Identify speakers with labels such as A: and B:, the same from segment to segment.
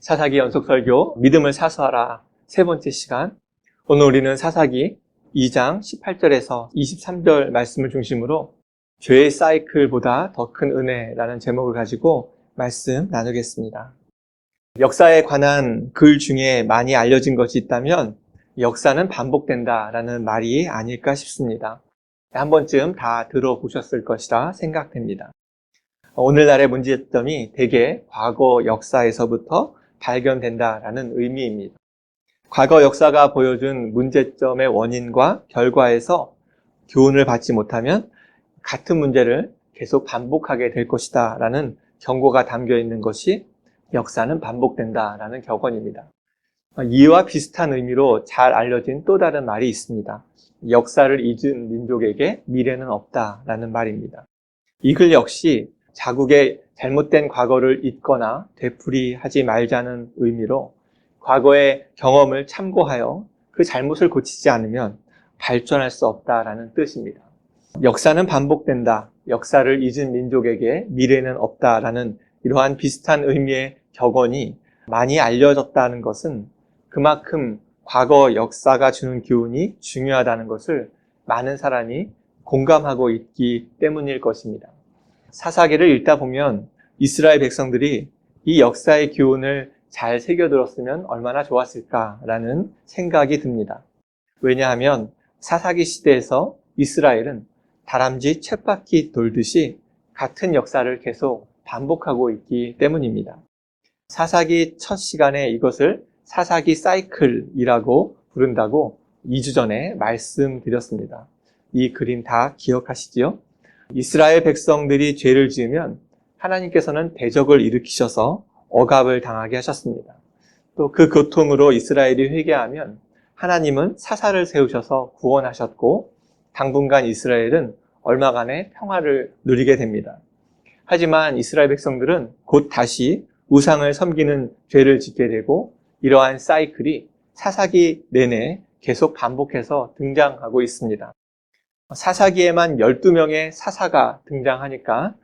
A: 사사기 연속설교 믿음을 사수하라 세 번째 시간. 오늘 우리는 사사기 2장 18절에서 23절 말씀을 중심으로 죄의 사이클보다 더 큰 은혜라는 제목을 가지고 말씀 나누겠습니다. 역사에 관한 글 중에 많이 알려진 것이 있다면 역사는 반복된다라는 말이 아닐까 싶습니다. 한 번쯤 다 들어보셨을 것이라 생각됩니다. 오늘날의 문제점이 대개 과거 역사에서부터 발견된다라는 의미입니다. 과거 역사가 보여준 문제점의 원인과 결과에서 교훈을 받지 못하면 같은 문제를 계속 반복하게 될 것이다 라는 경고가 담겨 있는 것이 역사는 반복된다라는 격언입니다. 이와 비슷한 의미로 잘 알려진 또 다른 말이 있습니다. 역사를 잊은 민족에게 미래는 없다라는 말입니다. 이 글 역시 자국의 잘못된 과거를 잊거나 되풀이하지 말자는 의미로 과거의 경험을 참고하여 그 잘못을 고치지 않으면 발전할 수 없다라는 뜻입니다. 역사는 반복된다, 역사를 잊은 민족에게 미래는 없다라는 이러한 비슷한 의미의 격언이 많이 알려졌다는 것은 그만큼 과거 역사가 주는 교훈이 중요하다는 것을 많은 사람이 공감하고 있기 때문일 것입니다. 사사기를 읽다 보면 이스라엘 백성들이 이 역사의 교훈을 잘 새겨들었으면 얼마나 좋았을까라는 생각이 듭니다. 왜냐하면 사사기 시대에서 이스라엘은 다람쥐 쳇바퀴 돌듯이 같은 역사를 계속 반복하고 있기 때문입니다. 사사기 첫 시간에 이것을 사사기 사이클이라고 부른다고 2주 전에 말씀드렸습니다. 이 그림 다 기억하시지요? 이스라엘 백성들이 죄를 지으면 하나님께서는 대적을 일으키셔서 억압을 당하게 하셨습니다. 또 그 고통으로 이스라엘이 회개하면 하나님은 사사를 세우셔서 구원하셨고 당분간 이스라엘은 얼마간의 평화를 누리게 됩니다. 하지만 이스라엘 백성들은 곧 다시 우상을 섬기는 죄를 짓게 되고 이러한 사이클이 사사기 내내 계속 반복해서 등장하고 있습니다. 사사기에만 12명의 사사가 등장하니까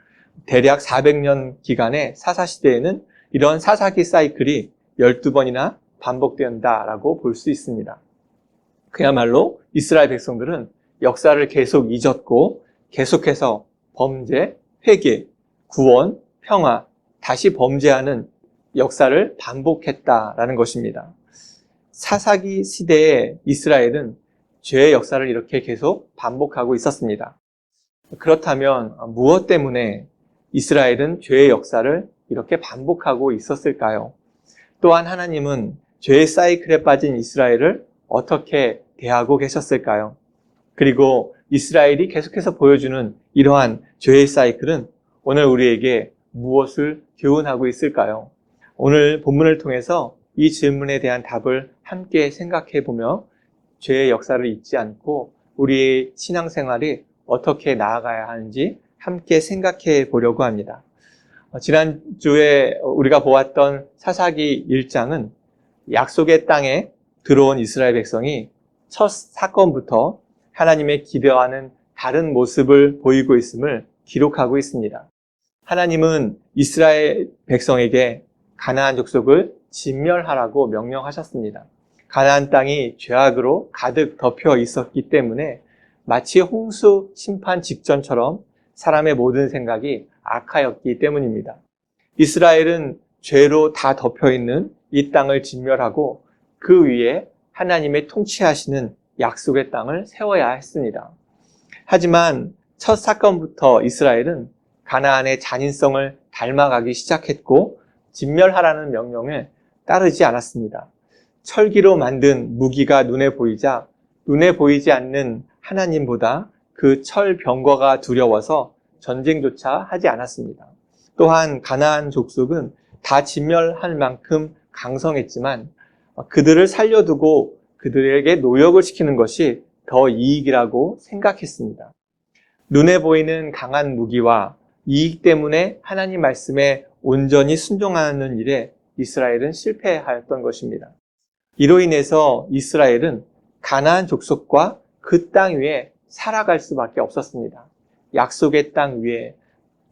A: 대략 400년 기간의 사사시대에는 이런 사사기 사이클이 12번이나 반복된다라고 볼 수 있습니다. 그야말로 이스라엘 백성들은 역사를 계속 잊었고 계속해서 범죄, 회개, 구원, 평화, 다시 범죄하는 역사를 반복했다라는 것입니다. 사사기 시대의 이스라엘은 죄의 역사를 이렇게 계속 반복하고 있었습니다. 그렇다면 무엇 때문에 이스라엘은 죄의 역사를 이렇게 반복하고 있었을까요? 또한 하나님은 죄의 사이클에 빠진 이스라엘을 어떻게 대하고 계셨을까요? 그리고 이스라엘이 계속해서 보여주는 이러한 죄의 사이클은 오늘 우리에게 무엇을 교훈하고 있을까요? 오늘 본문을 통해서 이 질문에 대한 답을 함께 생각해 보며 죄의 역사를 잊지 않고 우리의 신앙생활이 어떻게 나아가야 하는지 함께 생각해 보려고 합니다. 지난주에 우리가 보았던 사사기 1장은 약속의 땅에 들어온 이스라엘 백성이 첫 사건부터 하나님의 기대와는 다른 모습을 보이고 있음을 기록하고 있습니다. 하나님은 이스라엘 백성에게 가나안 족속을 진멸하라고 명령하셨습니다. 가나안 땅이 죄악으로 가득 덮여 있었기 때문에 마치 홍수 심판 직전처럼 사람의 모든 생각이 악하였기 때문입니다. 이스라엘은 죄로 다 덮여 있는 이 땅을 진멸하고 그 위에 하나님의 통치하시는 약속의 땅을 세워야 했습니다. 하지만 첫 사건부터 이스라엘은 가나안의 잔인성을 닮아가기 시작했고 진멸하라는 명령에 따르지 않았습니다. 철기로 만든 무기가 눈에 보이자 눈에 보이지 않는 하나님보다 그 철병거가 두려워서 전쟁조차 하지 않았습니다. 또한 가나안 족속은 다 진멸할 만큼 강성했지만 그들을 살려두고 그들에게 노역을 시키는 것이 더 이익이라고 생각했습니다. 눈에 보이는 강한 무기와 이익 때문에 하나님 말씀에 온전히 순종하는 일에 이스라엘은 실패하였던 것입니다. 이로 인해서 이스라엘은 가나안 족속과 그 땅 위에 살아갈 수밖에 없었습니다. 약속의 땅 위에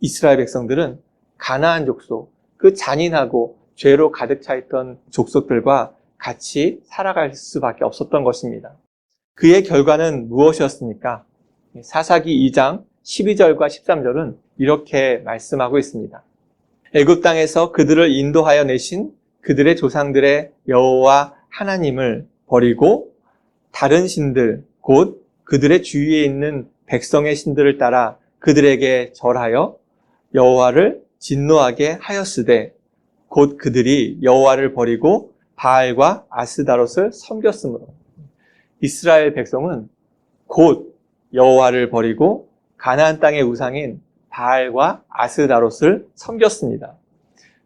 A: 이스라엘 백성들은 가나안 족속, 그 잔인하고 죄로 가득 차 있던 족속들과 같이 살아갈 수밖에 없었던 것입니다. 그의 결과는 무엇이었습니까? 사사기 2장 12절과 13절은 이렇게 말씀하고 있습니다. 애굽 땅에서 그들을 인도하여 내신 그들의 조상들의 여호와 하나님을 버리고 다른 신들 곧 그들의 주위에 있는 백성의 신들을 따라 그들에게 절하여 여호와를 진노하게 하였으되 곧 그들이 여호와를 버리고 바알과 아스다롯을 섬겼으므로. 이스라엘 백성은 곧 여호와를 버리고 가나안 땅의 우상인 바알과 아스다롯을 섬겼습니다.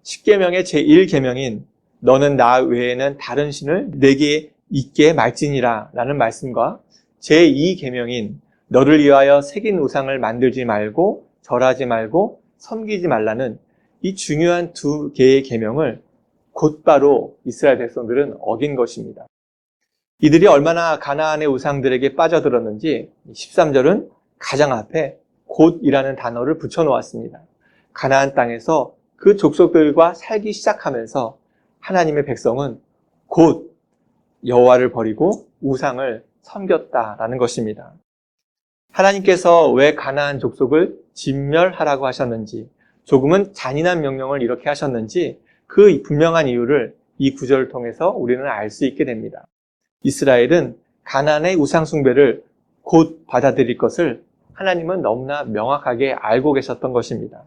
A: 십계명의 제1계명인 너는 나 외에는 다른 신을 내게 있게 말지니라 라는 말씀과 제2계명인 너를 위하여 새긴 우상을 만들지 말고 절하지 말고 섬기지 말라는 이 중요한 두 개의 계명을 곧바로 이스라엘 백성들은 어긴 것입니다. 이들이 얼마나 가나안의 우상들에게 빠져들었는지 13절은 가장 앞에 곧이라는 단어를 붙여놓았습니다. 가나안 땅에서 그 족속들과 살기 시작하면서 하나님의 백성은 곧 여호와를 버리고 우상을 섬겼다라는 것입니다. 하나님께서 왜 가나안 족속을 진멸하라고 하셨는지, 조금은 잔인한 명령을 이렇게 하셨는지 그 분명한 이유를 이 구절을 통해서 우리는 알 수 있게 됩니다. 이스라엘은 가나안의 우상 숭배를 곧 받아들일 것을 하나님은 너무나 명확하게 알고 계셨던 것입니다.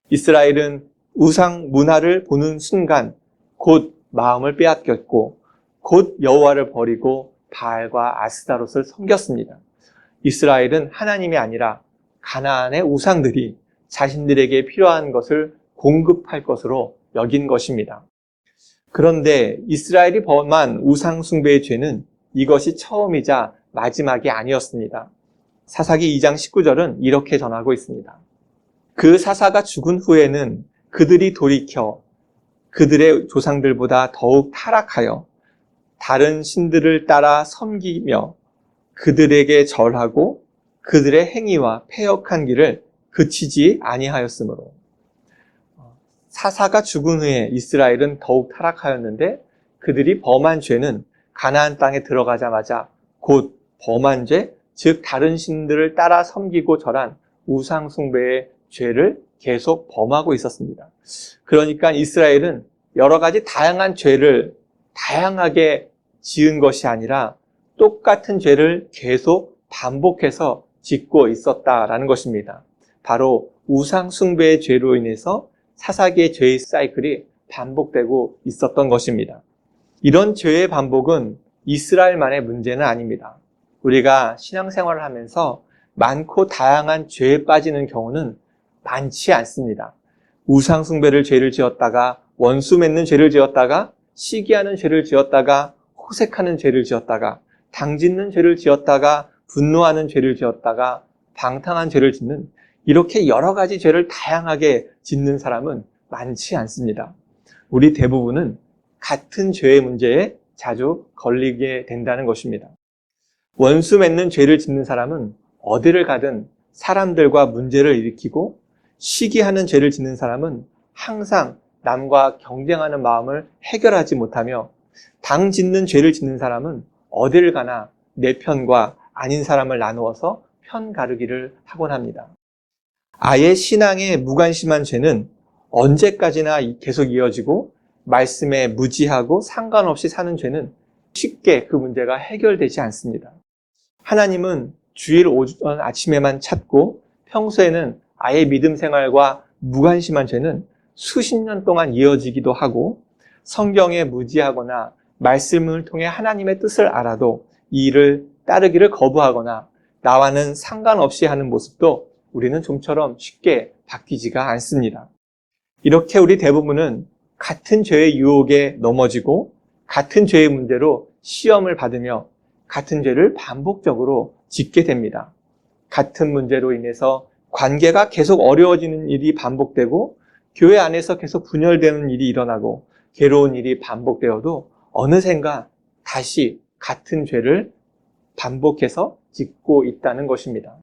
A: 이스라엘은 우상 문화를 보는 순간 곧 마음을 빼앗겼고 곧 여호와를 버리고 바알과 아스다롯을 섬겼습니다. 이스라엘은 하나님이 아니라 가나안의 우상들이 자신들에게 필요한 것을 공급할 것으로 여긴 것입니다. 그런데 이스라엘이 범한 우상 숭배의 죄는 이것이 처음이자 마지막이 아니었습니다. 사사기 2장 19절은 이렇게 전하고 있습니다. 그 사사가 죽은 후에는 그들이 돌이켜 그들의 조상들보다 더욱 타락하여 다른 신들을 따라 섬기며 그들에게 절하고 그들의 행위와 패역한 길을 그치지 아니하였으므로. 사사가 죽은 후에 이스라엘은 더욱 타락하였는데 그들이 범한 죄는 가나안 땅에 들어가자마자 곧 범한 죄, 즉 다른 신들을 따라 섬기고 절한 우상 숭배의 죄를 계속 범하고 있었습니다. 그러니까 이스라엘은 여러 가지 다양한 죄를 다양하게 지은 것이 아니라 똑같은 죄를 계속 반복해서 짓고 있었다라는 것입니다. 바로 우상 숭배의 죄로 인해서 사사기의 죄의 사이클이 반복되고 있었던 것입니다. 이런 죄의 반복은 이스라엘만의 문제는 아닙니다. 우리가 신앙생활을 하면서 많고 다양한 죄에 빠지는 경우는 많지 않습니다. 우상 숭배를 죄를 지었다가 원수 맺는 죄를 지었다가 시기하는 죄를 지었다가 호색하는 죄를 지었다가 당짓는 죄를 지었다가 분노하는 죄를 지었다가 방탕한 죄를 짓는 이렇게 여러 가지 죄를 다양하게 짓는 사람은 많지 않습니다. 우리 대부분은 같은 죄의 문제에 자주 걸리게 된다는 것입니다. 원수 맺는 죄를 짓는 사람은 어디를 가든 사람들과 문제를 일으키고 시기하는 죄를 짓는 사람은 항상 남과 경쟁하는 마음을 해결하지 못하며 당 짓는 죄를 짓는 사람은 어디를 가나 내 편과 아닌 사람을 나누어서 편 가르기를 하곤 합니다. 아예 신앙에 무관심한 죄는 언제까지나 계속 이어지고 말씀에 무지하고 상관없이 사는 죄는 쉽게 그 문제가 해결되지 않습니다. 하나님은 주일 오전 아침에만 찾고 평소에는 아예 믿음 생활과 무관심한 죄는 수십 년 동안 이어지기도 하고 성경에 무지하거나 말씀을 통해 하나님의 뜻을 알아도 이 일을 따르기를 거부하거나 나와는 상관없이 하는 모습도 우리는 좀처럼 쉽게 바뀌지가 않습니다. 이렇게 우리 대부분은 같은 죄의 유혹에 넘어지고 같은 죄의 문제로 시험을 받으며 같은 죄를 반복적으로 짓게 됩니다. 같은 문제로 인해서 관계가 계속 어려워지는 일이 반복되고 교회 안에서 계속 분열되는 일이 일어나고 괴로운 일이 반복되어도 어느샌가 다시 같은 죄를 반복해서 짓고 있다는 것입니다.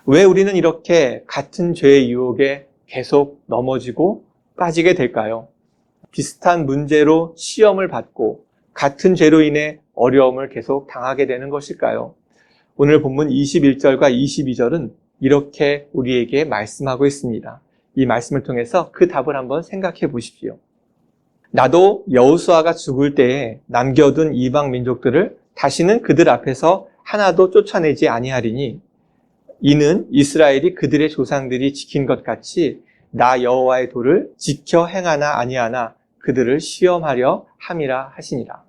A: 왜 우리는 이렇게 같은 죄의 유혹에 계속 넘어지고 빠지게 될까요? 비슷한 문제로 시험을 받고 같은 죄로 인해 어려움을 계속 당하게 되는 것일까요? 오늘 본문 21절과 22절은 이렇게 우리에게 말씀하고 있습니다. 이 말씀을 통해서 그 답을 한번 생각해 보십시오. 나도 여호수아가 죽을 때에 남겨둔 이방 민족들을 다시는 그들 앞에서 하나도 쫓아내지 아니하리니 이는 이스라엘이 그들의 조상들이 지킨 것 같이 나 여호와의 도를 지켜 행하나 아니하나 그들을 시험하려 함이라 하시니라.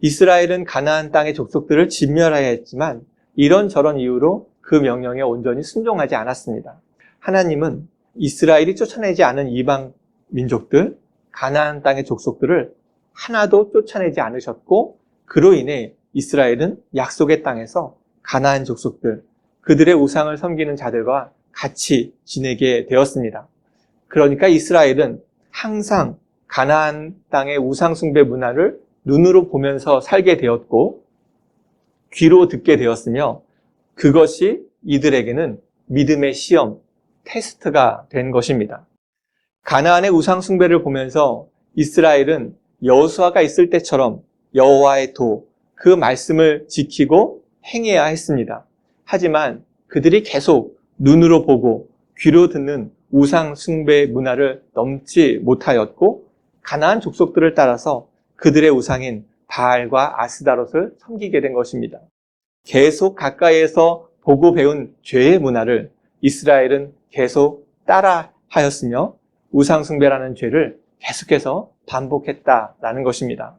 A: 이스라엘은 가나안 땅의 족속들을 진멸하여 했지만 이런저런 이유로 그 명령에 온전히 순종하지 않았습니다. 하나님은 이스라엘이 쫓아내지 않은 이방 민족들, 가나안 땅의 족속들을 하나도 쫓아내지 않으셨고 그로 인해 이스라엘은 약속의 땅에서 가나안 족속들, 그들의 우상을 섬기는 자들과 같이 지내게 되었습니다. 그러니까 이스라엘은 항상 가나안 땅의 우상 숭배 문화를 눈으로 보면서 살게 되었고 귀로 듣게 되었으며 그것이 이들에게는 믿음의 시험, 테스트가 된 것입니다. 가나안의 우상 숭배를 보면서 이스라엘은 여호수아가 있을 때처럼 여호와의 도, 그 말씀을 지키고 행해야 했습니다. 하지만 그들이 계속 눈으로 보고 귀로 듣는 우상 숭배 문화를 넘지 못하였고 가나안 족속들을 따라서 그들의 우상인 바알과 아스다롯을 섬기게 된 것입니다. 계속 가까이에서 보고 배운 죄의 문화를 이스라엘은 계속 따라하였으며 우상 숭배라는 죄를 계속해서 반복했다라는 것입니다.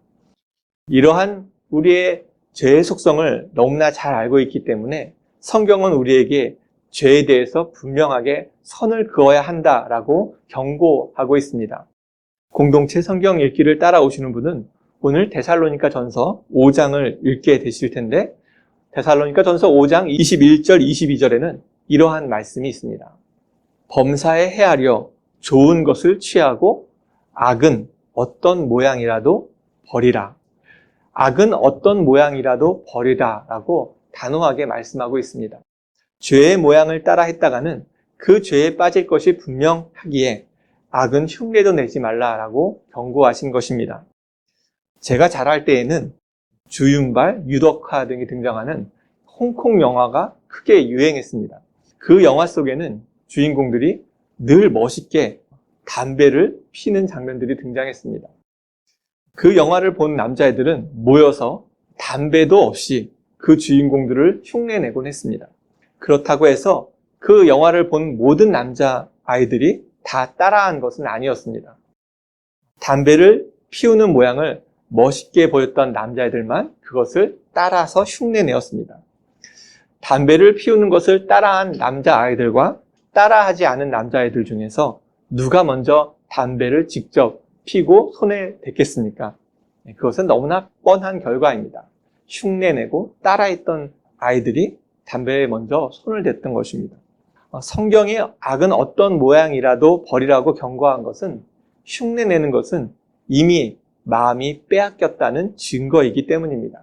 A: 이러한 우리의 죄의 속성을 너무나 잘 알고 있기 때문에 성경은 우리에게 죄에 대해서 분명하게 선을 그어야 한다라고 경고하고 있습니다. 공동체 성경 읽기를 따라오시는 분은 오늘 데살로니가 전서 5장을 읽게 되실 텐데 데살로니가 전서 5장 21절 22절에는 이러한 말씀이 있습니다. 범사에 헤아려 좋은 것을 취하고 악은 어떤 모양이라도 버리라. 악은 어떤 모양이라도 버리라 라고 단호하게 말씀하고 있습니다. 죄의 모양을 따라 했다가는 그 죄에 빠질 것이 분명하기에 악은 흉내도 내지 말라라고 경고하신 것입니다. 제가 자랄 때에는 주윤발, 유덕화 등이 등장하는 홍콩 영화가 크게 유행했습니다. 그 영화 속에는 주인공들이 늘 멋있게 담배를 피는 장면들이 등장했습니다. 그 영화를 본 남자애들은 모여서 담배도 없이 그 주인공들을 흉내내곤 했습니다. 그렇다고 해서 그 영화를 본 모든 남자아이들이 다 따라한 것은 아니었습니다. 담배를 피우는 모양을 멋있게 보였던 남자애들만 그것을 따라서 흉내내었습니다. 담배를 피우는 것을 따라한 남자아이들과 따라하지 않은 남자아이들 중에서 누가 먼저 담배를 직접 피고 손에 댔겠습니까? 그것은 너무나 뻔한 결과입니다. 흉내내고 따라했던 아이들이 담배에 먼저 손을 댔던 것입니다. 성경이 악은 어떤 모양이라도 버리라고 경고한 것은 흉내내는 것은 이미 마음이 빼앗겼다는 증거이기 때문입니다.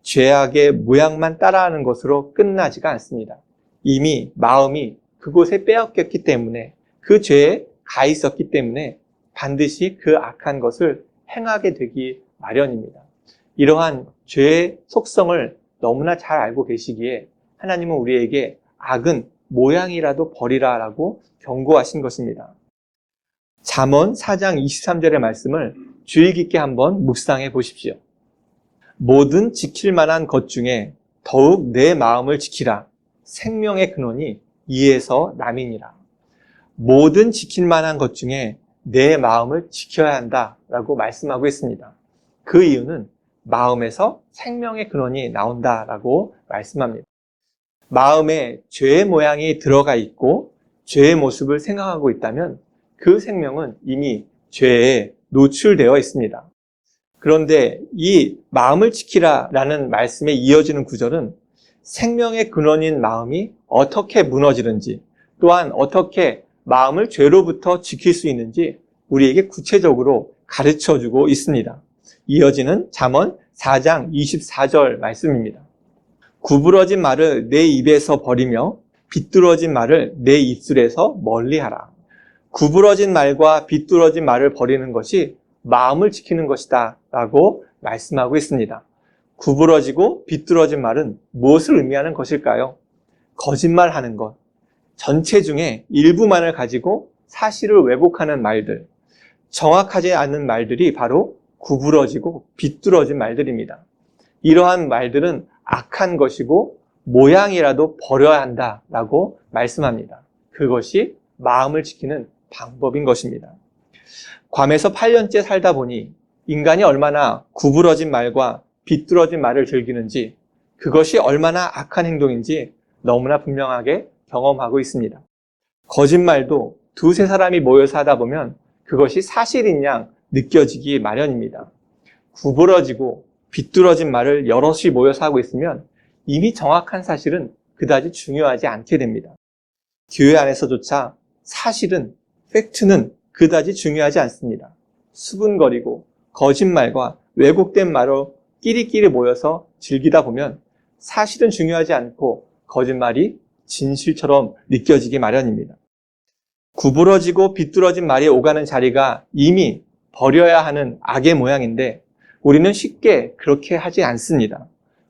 A: 죄악의 모양만 따라하는 것으로 끝나지가 않습니다. 이미 마음이 그곳에 빼앗겼기 때문에 그 죄에 가 있었기 때문에 반드시 그 악한 것을 행하게 되기 마련입니다. 이러한 죄의 속성을 너무나 잘 알고 계시기에 하나님은 우리에게 악은 모양이라도 버리라라고 경고하신 것입니다. 잠언 4장 23절의 말씀을 주의 깊게 한번 묵상해 보십시오. 모든 지킬 만한 것 중에 더욱 내 마음을 지키라. 생명의 근원이 이에서 남이니라. 모든 지킬 만한 것 중에 내 마음을 지켜야 한다라고 말씀하고 있습니다. 그 이유는 마음에서 생명의 근원이 나온다라고 말씀합니다. 마음에 죄의 모양이 들어가 있고 죄의 모습을 생각하고 있다면 그 생명은 이미 죄에 노출되어 있습니다. 그런데 이 마음을 지키라라는 말씀에 이어지는 구절은 생명의 근원인 마음이 어떻게 무너지는지 또한 어떻게 마음을 죄로부터 지킬 수 있는지 우리에게 구체적으로 가르쳐주고 있습니다. 이어지는 잠언 4장 24절 말씀입니다. 구부러진 말을 내 입에서 버리며 비뚤어진 말을 내 입술에서 멀리하라. 구부러진 말과 비뚤어진 말을 버리는 것이 마음을 지키는 것이다 라고 말씀하고 있습니다. 구부러지고 비뚤어진 말은 무엇을 의미하는 것일까요? 거짓말하는 것, 전체 중에 일부만을 가지고 사실을 왜곡하는 말들, 정확하지 않은 말들이 바로 구부러지고 비뚤어진 말들입니다. 이러한 말들은 악한 것이고 모양이라도 버려야 한다라고 말씀합니다. 그것이 마음을 지키는 방법인 것입니다. 괌에서 8년째 살다 보니 인간이 얼마나 구부러진 말과 비뚤어진 말을 즐기는지, 그것이 얼마나 악한 행동인지 너무나 분명하게 경험하고 있습니다. 거짓말도 두세 사람이 모여서 하다 보면 그것이 사실인 양 느껴지기 마련입니다. 구부러지고 비뚤어진 말을 여럿이 모여서 하고 있으면 이미 정확한 사실은 그다지 중요하지 않게 됩니다. 교회 안에서조차 사실은, 팩트는 그다지 중요하지 않습니다. 수군거리고 거짓말과 왜곡된 말로 끼리끼리 모여서 즐기다 보면 사실은 중요하지 않고 거짓말이 진실처럼 느껴지기 마련입니다. 구부러지고 비뚤어진 말이 오가는 자리가 이미 버려야 하는 악의 모양인데 우리는 쉽게 그렇게 하지 않습니다.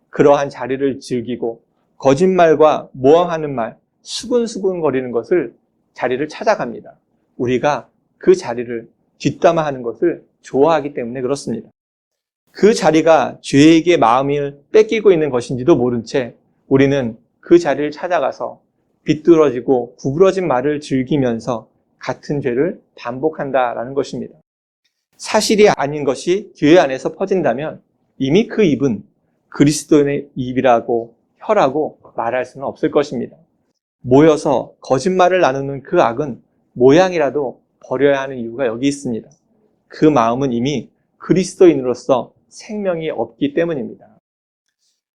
A: 그러한 자리를 즐기고 거짓말과 모함하는 말, 수군수군거리는 것을, 자리를 찾아갑니다. 우리가 그 자리를 뒷담화하는 것을 좋아하기 때문에 그렇습니다. 그 자리가 죄에게 마음을 뺏기고 있는 것인지도 모른 채 우리는 그 자리를 찾아가서 비뚤어지고 구부러진 말을 즐기면서 같은 죄를 반복한다라는 것입니다. 사실이 아닌 것이 교회 안에서 퍼진다면 이미 그 입은 그리스도인의 입이라고 혀라고 말할 수는 없을 것입니다. 모여서 거짓말을 나누는 그 악은 모양이라도 버려야 하는 이유가 여기 있습니다. 그 마음은 이미 그리스도인으로서 생명이 없기 때문입니다.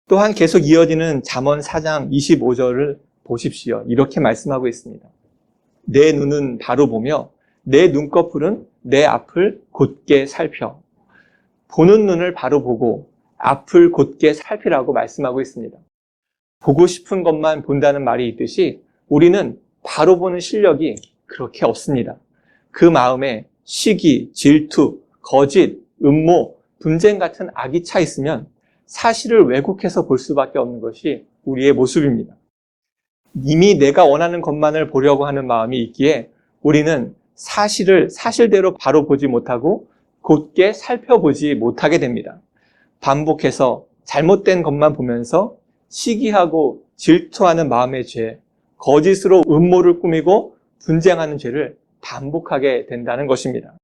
A: 또한 계속 이어지는 잠언 4장 25절을 보십시오. 이렇게 말씀하고 있습니다. 내 눈은 바로 보며 내 눈꺼풀은 내 앞을 곧게 살펴. 보는 눈을 바로 보고 앞을 곧게 살피라고 말씀하고 있습니다. 보고 싶은 것만 본다는 말이 있듯이 우리는 바로 보는 실력이 그렇게 없습니다. 그 마음에 시기, 질투, 거짓, 음모, 분쟁 같은 악이 차 있으면 사실을 왜곡해서 볼 수밖에 없는 것이 우리의 모습입니다. 이미 내가 원하는 것만을 보려고 하는 마음이 있기에 우리는 사실을 사실대로 바로 보지 못하고 곧게 살펴보지 못하게 됩니다. 반복해서 잘못된 것만 보면서 시기하고 질투하는 마음의 죄, 거짓으로 음모를 꾸미고 분쟁하는 죄를 반복하게 된다는 것입니다.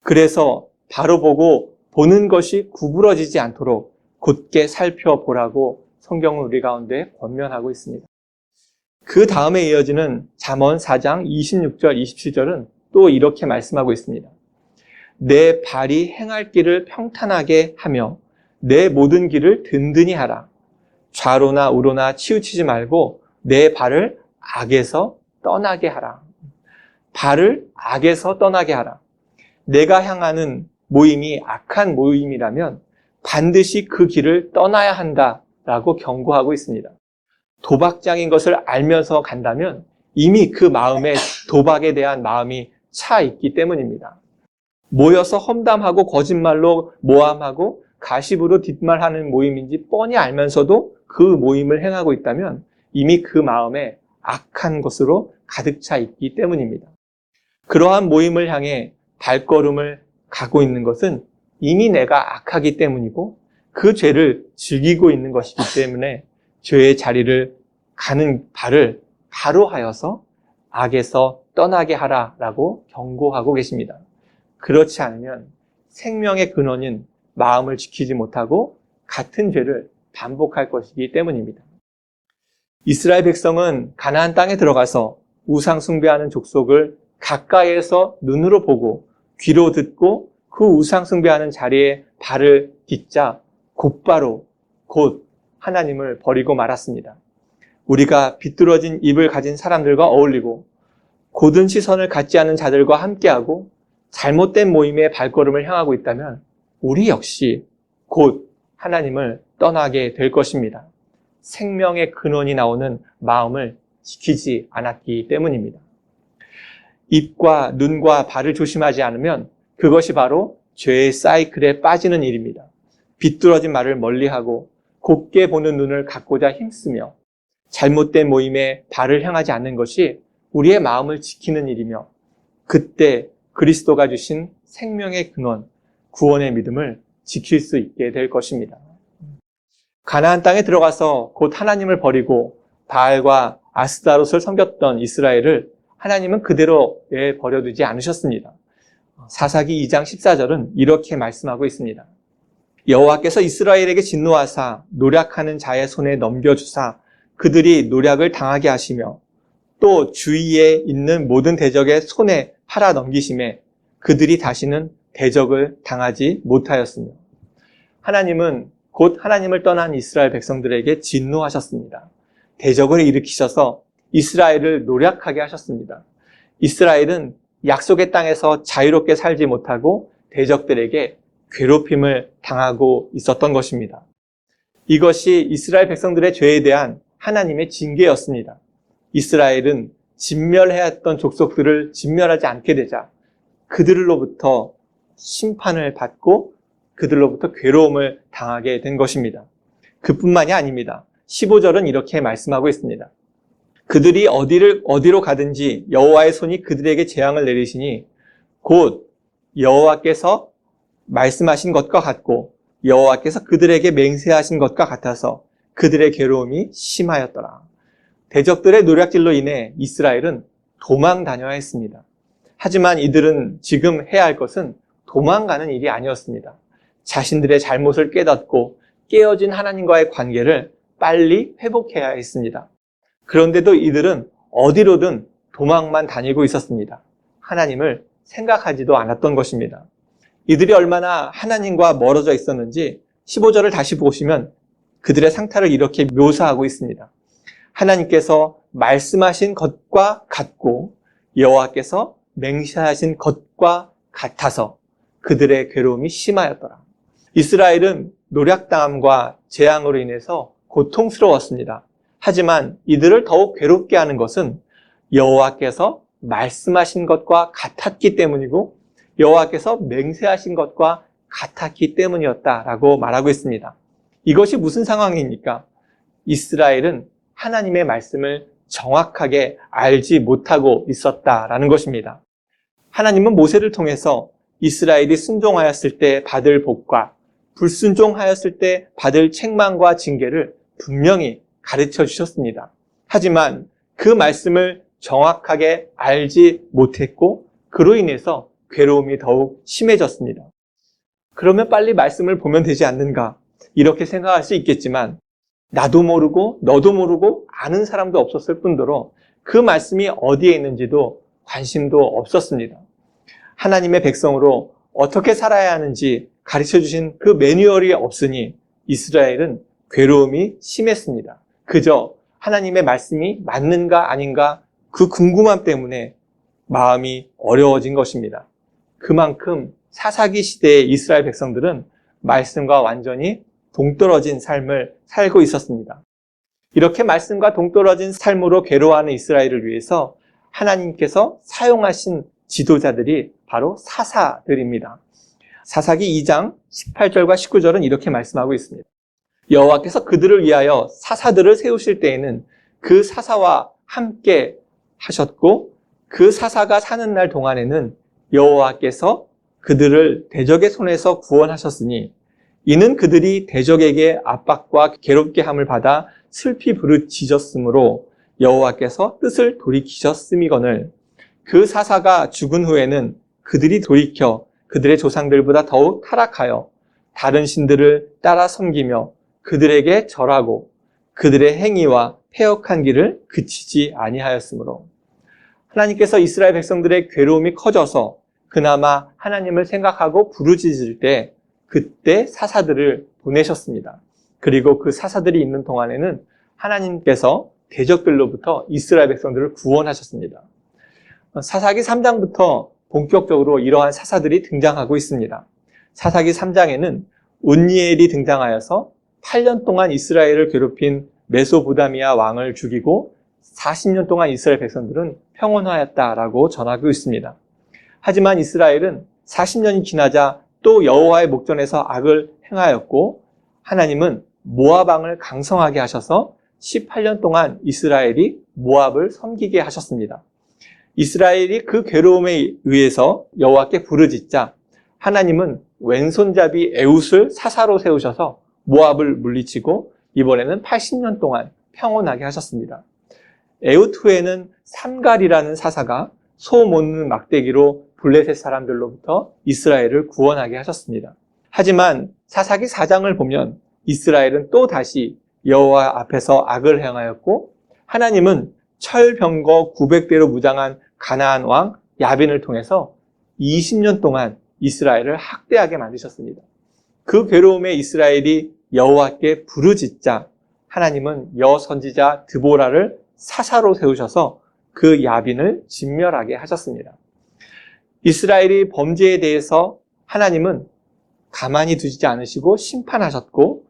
A: 그래서 바로 보고 보는 것이 구부러지지 않도록 곧게 살펴보라고 성경은 우리 가운데 권면하고 있습니다. 그 다음에 이어지는 잠언 4장 26절, 27절은 또 이렇게 말씀하고 있습니다. 내 발이 행할 길을 평탄하게 하며 내 모든 길을 든든히 하라. 좌로나 우로나 치우치지 말고 내 발을 악에서 떠나게 하라. 발을 악에서 떠나게 하라. 내가 향하는 모임이 악한 모임이라면 반드시 그 길을 떠나야 한다라고 경고하고 있습니다. 도박장인 것을 알면서 간다면 이미 그 마음에 도박에 대한 마음이 차 있기 때문입니다. 모여서 험담하고 거짓말로 모함하고 가십으로 뒷말하는 모임인지 뻔히 알면서도 그 모임을 행하고 있다면 이미 그 마음에 악한 것으로 가득 차 있기 때문입니다. 그러한 모임을 향해 발걸음을 가고 있는 것은 이미 내가 악하기 때문이고 그 죄를 즐기고 있는 것이기 때문에 죄의 자리를 가는 발을 바로 하여서 악에서 떠나게 하라라고 경고하고 계십니다. 그렇지 않으면 생명의 근원인 마음을 지키지 못하고 같은 죄를 반복할 것이기 때문입니다. 이스라엘 백성은 가나안 땅에 들어가서 우상 숭배하는 족속을 가까이에서 눈으로 보고 귀로 듣고 그 우상 숭배하는 자리에 발을 딛자 곧바로 곧 하나님을 버리고 말았습니다. 우리가 비뚤어진 입을 가진 사람들과 어울리고 고든 시선을 갖지 않은 자들과 함께하고 잘못된 모임의 발걸음을 향하고 있다면 우리 역시 곧 하나님을 떠나게 될 것입니다. 생명의 근원이 나오는 마음을 지키지 않았기 때문입니다. 입과 눈과 발을 조심하지 않으면 그것이 바로 죄의 사이클에 빠지는 일입니다. 비뚤어진 말을 멀리하고 곱게 보는 눈을 갖고자 힘쓰며 잘못된 모임에 발을 향하지 않는 것이 우리의 마음을 지키는 일이며, 그때 그리스도가 주신 생명의 근원, 구원의 믿음을 지킬 수 있게 될 것입니다. 가나안 땅에 들어가서 곧 하나님을 버리고 바알과 아스타롯을 섬겼던 이스라엘을 하나님은 그대로 버려두지 않으셨습니다. 사사기 2장 14절은 이렇게 말씀하고 있습니다. 여호와께서 이스라엘에게 진노하사 노략하는 자의 손에 넘겨주사 그들이 노략을 당하게 하시며 또 주위에 있는 모든 대적의 손에 팔아 넘기심에 그들이 다시는 대적을 당하지 못하였으며, 하나님은 곧 하나님을 떠난 이스라엘 백성들에게 진노하셨습니다. 대적을 일으키셔서 이스라엘을 노략하게 하셨습니다. 이스라엘은 약속의 땅에서 자유롭게 살지 못하고 대적들에게 괴롭힘을 당하고 있었던 것입니다. 이것이 이스라엘 백성들의 죄에 대한 하나님의 징계였습니다. 이스라엘은 진멸해야 했던 족속들을 진멸하지 않게 되자 그들로부터 심판을 받고 그들로부터 괴로움을 당하게 된 것입니다. 그뿐만이 아닙니다. 15절은 이렇게 말씀하고 있습니다. 그들이 어디로 가든지 여호와의 손이 그들에게 재앙을 내리시니 곧 여호와께서 말씀하신 것과 같고 여호와께서 그들에게 맹세하신 것과 같아서 그들의 괴로움이 심하였더라. 대적들의 노략질로 인해 이스라엘은 도망 다녀야 했습니다. 하지만 이들은 지금 해야 할 것은 도망가는 일이 아니었습니다. 자신들의 잘못을 깨닫고 깨어진 하나님과의 관계를 빨리 회복해야 했습니다. 그런데도 이들은 어디로든 도망만 다니고 있었습니다. 하나님을 생각하지도 않았던 것입니다. 이들이 얼마나 하나님과 멀어져 있었는지 15절을 다시 보시면 그들의 상태를 이렇게 묘사하고 있습니다. 하나님께서 말씀하신 것과 같고 여호와께서 맹세하신 것과 같아서 그들의 괴로움이 심하였더라. 이스라엘은 노략당함과 재앙으로 인해서 고통스러웠습니다. 하지만 이들을 더욱 괴롭게 하는 것은 여호와께서 말씀하신 것과 같았기 때문이고 여호와께서 맹세하신 것과 같았기 때문이었다라고 말하고 있습니다. 이것이 무슨 상황입니까? 이스라엘은 하나님의 말씀을 정확하게 알지 못하고 있었다라는 것입니다. 하나님은 모세를 통해서 이스라엘이 순종하였을 때 받을 복과 불순종하였을 때 받을 책망과 징계를 분명히 가르쳐 주셨습니다. 하지만 그 말씀을 정확하게 알지 못했고 그로 인해서 괴로움이 더욱 심해졌습니다. 그러면 빨리 말씀을 보면 되지 않는가? 이렇게 생각할 수 있겠지만 나도 모르고 너도 모르고 아는 사람도 없었을 뿐더러 그 말씀이 어디에 있는지도 관심도 없었습니다. 하나님의 백성으로 어떻게 살아야 하는지 가르쳐 주신 그 매뉴얼이 없으니 이스라엘은 괴로움이 심했습니다. 그저 하나님의 말씀이 맞는가 아닌가 그 궁금함 때문에 마음이 어려워진 것입니다. 그만큼 사사기 시대의 이스라엘 백성들은 말씀과 완전히 동떨어진 삶을 살고 있었습니다. 이렇게 말씀과 동떨어진 삶으로 괴로워하는 이스라엘을 위해서 하나님께서 사용하신 지도자들이 바로 사사들입니다. 사사기 2장 18절과 19절은 이렇게 말씀하고 있습니다. 여호와께서 그들을 위하여 사사들을 세우실 때에는 그 사사와 함께 하셨고 그 사사가 사는 날 동안에는 여호와께서 그들을 대적의 손에서 구원하셨으니 이는 그들이 대적에게 압박과 괴롭게 함을 받아 슬피 부르짖었으므로 여호와께서 뜻을 돌이키셨음이거늘 그 사사가 죽은 후에는 그들이 돌이켜 그들의 조상들보다 더욱 타락하여 다른 신들을 따라 섬기며 그들에게 절하고 그들의 행위와 패역한 길을 그치지 아니하였으므로 하나님께서 이스라엘 백성들의 괴로움이 커져서 그나마 하나님을 생각하고 부르짖을 때 그때 사사들을 보내셨습니다. 그리고 그 사사들이 있는 동안에는 하나님께서 대적들로부터 이스라엘 백성들을 구원하셨습니다. 사사기 3장부터 본격적으로 이러한 사사들이 등장하고 있습니다. 사사기 3장에는 온니엘이 등장하여서 8년 동안 이스라엘을 괴롭힌 메소보다미아 왕을 죽이고 40년 동안 이스라엘 백성들은 평온하였다라고 전하고 있습니다. 하지만 이스라엘은 40년이 지나자 또 여호와의 목전에서 악을 행하였고 하나님은 모압 왕을 강성하게 하셔서 18년 동안 이스라엘이 모압을 섬기게 하셨습니다. 이스라엘이 그 괴로움에 의해서 여호와께 부르짖자 하나님은 왼손잡이 에웃을 사사로 세우셔서 모압을 물리치고 이번에는 80년 동안 평온하게 하셨습니다. 에웃 후에는 삼갈이라는 사사가 소 못는 막대기로 블레셋 사람들로부터 이스라엘을 구원하게 하셨습니다. 하지만 사사기 4장을 보면 이스라엘은 또 다시 여호와 앞에서 악을 행하였고 하나님은 철병거 900대로 무장한 가나안 왕 야빈을 통해서 20년 동안 이스라엘을 학대하게 만드셨습니다. 그 괴로움에 이스라엘이 여호와께 부르짖자 하나님은 여선지자 드보라를 사사로 세우셔서 그 야빈을 진멸하게 하셨습니다. 이스라엘이 범죄에 대해서 하나님은 가만히 두시지 않으시고 심판하셨고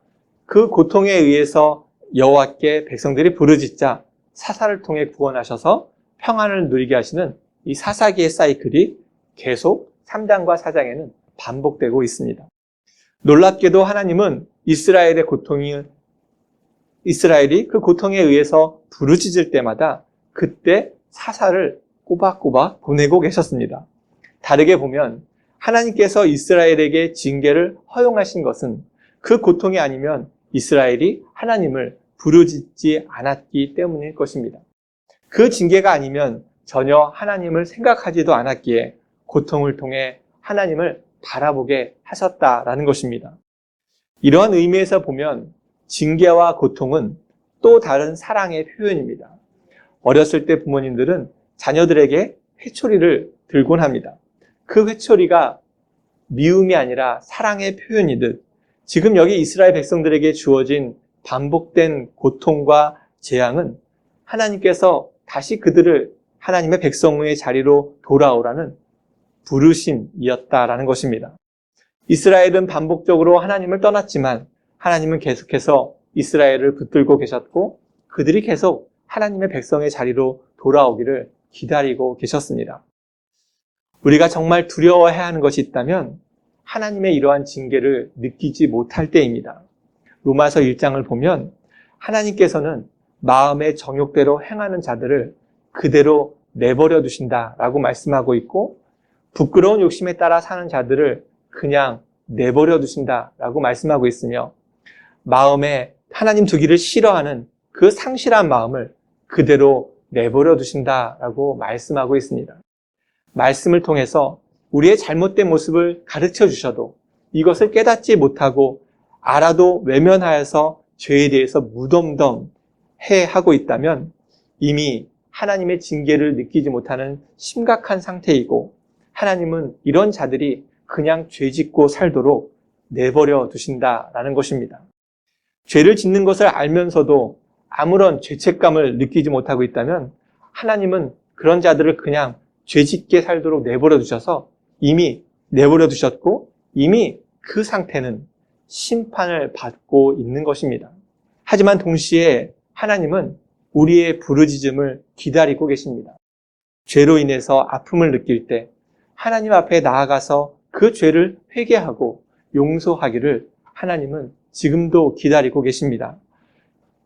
A: 그 고통에 의해서 여호와께 백성들이 부르짖자 사사를 통해 구원하셔서 평안을 누리게 하시는 이 사사기의 사이클이 계속 3장과 4장에는 반복되고 있습니다. 놀랍게도 하나님은 이스라엘이 그 고통에 의해서 부르짖을 때마다 그때 사사를 꼬박꼬박 보내고 계셨습니다. 다르게 보면 하나님께서 이스라엘에게 징계를 허용하신 것은 그 고통이 아니면 이스라엘이 하나님을 부르짖지 않았기 때문일 것입니다. 그 징계가 아니면 전혀 하나님을 생각하지도 않았기에 고통을 통해 하나님을 바라보게 하셨다라는 것입니다. 이러한 의미에서 보면 징계와 고통은 또 다른 사랑의 표현입니다. 어렸을 때 부모님들은 자녀들에게 회초리를 들곤 합니다. 그 회초리가 미움이 아니라 사랑의 표현이듯 지금 여기 이스라엘 백성들에게 주어진 반복된 고통과 재앙은 하나님께서 다시 그들을 하나님의 백성의 자리로 돌아오라는 부르심이었다라는 것입니다. 이스라엘은 반복적으로 하나님을 떠났지만 하나님은 계속해서 이스라엘을 붙들고 계셨고 그들이 계속 하나님의 백성의 자리로 돌아오기를 기다리고 계셨습니다. 우리가 정말 두려워해야 하는 것이 있다면 하나님의 이러한 징계를 느끼지 못할 때입니다. 로마서 1장을 보면 하나님께서는 마음의 정욕대로 행하는 자들을 그대로 내버려 두신다라고 말씀하고 있고 부끄러운 욕심에 따라 사는 자들을 그냥 내버려 두신다라고 말씀하고 있으며 마음에 하나님 두기를 싫어하는 그 상실한 마음을 그대로 내버려 두신다라고 말씀하고 있습니다. 말씀을 통해서 우리의 잘못된 모습을 가르쳐 주셔도 이것을 깨닫지 못하고 알아도 외면하여서 죄에 대해서 무덤덤해 하고 있다면 이미 하나님의 징계를 느끼지 못하는 심각한 상태이고 하나님은 이런 자들이 그냥 죄 짓고 살도록 내버려 두신다라는 것입니다. 죄를 짓는 것을 알면서도 아무런 죄책감을 느끼지 못하고 있다면 하나님은 그런 자들을 그냥 죄 짓게 살도록 내버려 두셔서 이미 내버려 두셨고 이미 그 상태는 심판을 받고 있는 것입니다. 하지만 동시에 하나님은 우리의 부르짖음을 기다리고 계십니다. 죄로 인해서 아픔을 느낄 때 하나님 앞에 나아가서 그 죄를 회개하고 용서하기를 하나님은 지금도 기다리고 계십니다.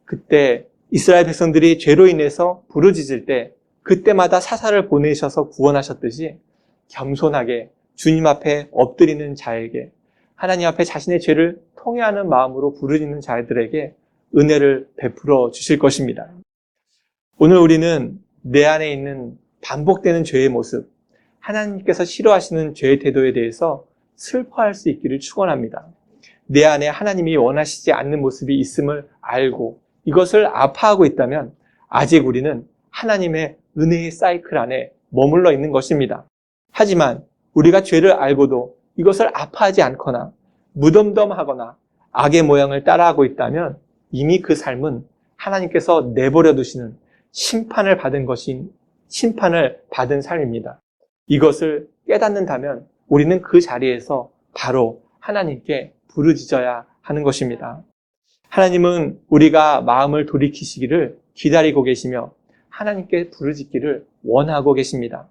A: 그때 이스라엘 백성들이 죄로 인해서 부르짖을 때 그때마다 사사를 보내셔서 구원하셨듯이 겸손하게 주님 앞에 엎드리는 자에게 하나님 앞에 자신의 죄를 통회하는 마음으로 부르짖는 자들에게 은혜를 베풀어 주실 것입니다. 오늘 우리는 내 안에 있는 반복되는 죄의 모습, 하나님께서 싫어하시는 죄의 태도에 대해서 슬퍼할 수 있기를 축원합니다. 내 안에 하나님이 원하시지 않는 모습이 있음을 알고 이것을 아파하고 있다면 아직 우리는 하나님의 은혜의 사이클 안에 머물러 있는 것입니다. 하지만 우리가 죄를 알고도 이것을 아파하지 않거나 무덤덤하거나 악의 모양을 따라하고 있다면 이미 그 삶은 하나님께서 내버려 두시는 심판을 받은 삶입니다. 이것을 깨닫는다면 우리는 그 자리에서 바로 하나님께 부르짖어야 하는 것입니다. 하나님은 우리가 마음을 돌이키시기를 기다리고 계시며 하나님께 부르짖기를 원하고 계십니다.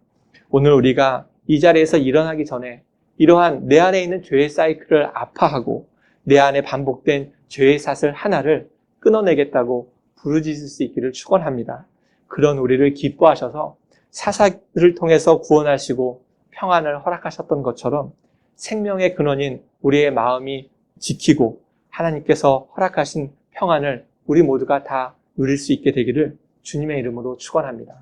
A: 오늘 우리가 이 자리에서 일어나기 전에 이러한 내 안에 있는 죄의 사이클을 아파하고 내 안에 반복된 죄의 사슬 하나를 끊어내겠다고 부르짖을 수 있기를 축원합니다. 그런 우리를 기뻐하셔서 사사를 통해서 구원하시고 평안을 허락하셨던 것처럼 생명의 근원인 우리의 마음이 지키고 하나님께서 허락하신 평안을 우리 모두가 다 누릴 수 있게 되기를 주님의 이름으로 축원합니다.